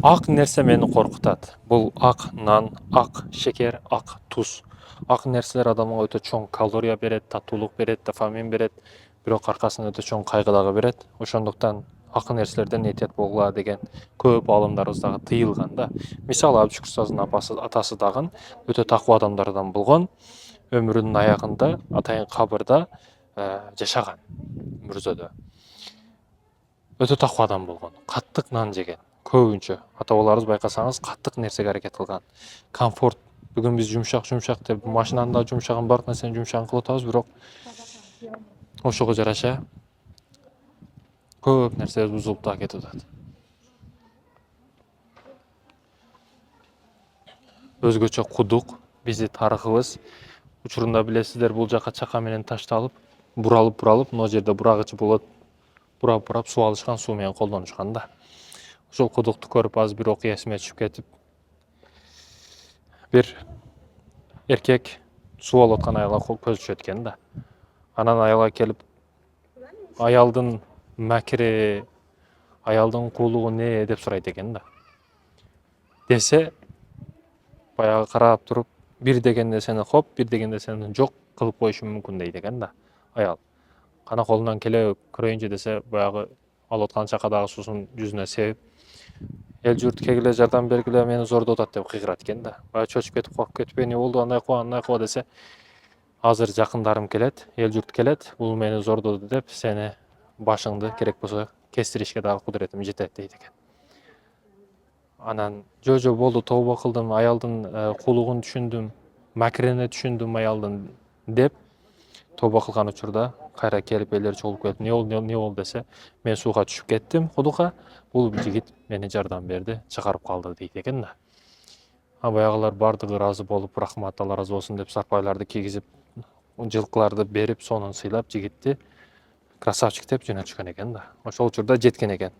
Ак нерсе мени коркутат. Бул ак нан, ак шекер, ак туз. Ак нерселер адамга өтө чоң калория берет, татуулук берет, дофамин берет, бирок аркасынан өтө чоң кайгы дагы берет. Ошондуктан ак нерселерден этият болгула деген көп аалымдарыбыз тыйылган да. Мисалы Абдышүкүр Устаздын атасы дагы өтө такуу адамдардан болгон. Өмүрүнүн аягында атайын кабырда жашаган мүрзөдө. Өтө такуу адам болгон. Каттык нан жеген. Көбүнчө ата бабаларыбыз байкасаңыз каттык нерсеге аракет кылган. Комфорт. Бүгүн биз жумшак деп машинанын да жумшагын, бардык нерсенин жумшагын кылып атабыз, бирок ошого жараша көп нерсе бузулуп да кетип атат. Өзгөчө кудук биздин тарыхыбыз. Учурунда билесиздер, бул жака чака менен ташталып, буралып, могу жерде бурагычы болот. Бурап суу алышкан, суу менен колдонушкан да. Ошол кудукту көрүп азыр бир окуя эсиме түшүп кетип, бир эркек суу алып аткан аялга көзү түшөт экен да. Анан аялга келип, аялдын макири, аялдын куулугу не деп сурайт экен да. Десе, баягы карап туруп, бир деген нерсени хоп, бир деген нерсени жок кылып коюшум мүмкүн дейт экен да аял. Кана колунан келе көрөйүнчү десе, баягы алып аткан чакадагы суусун жүзүнө себип, эл журт кегиле жардам бергиле, мени зордоп атат деп кыйгырат экен да. Баягы чочуп кетип, коркуп кетип, эмне болду, андай кылба десе, азыр жакындарым келет, эл журт келет, бул мени зордоду деп, сени башыңды керек болсо кестиришке дагы кудуретим жетет дейт экен. Анан жо болду, тооба кылдым, аялдын куулугун түшүндүм, макирине түшүндүм аялдын деп тооба кылган учурда кайра келип элдер чогулуп келип, не болду десе, мен сууга түшүп кеттим кудукка, бул жигит мени жардам берди, чыгарып калды дейт экен да. Баягылар бардыгы ыраазы болуп, рахмат, Алла ыраазы болсун деп сарпайларды кийгизип, жылкыларды берип, сонун сыйлап, жигитти красавчик деп жөнөтүшкөн экен да. Ошол учурда жеткен экен.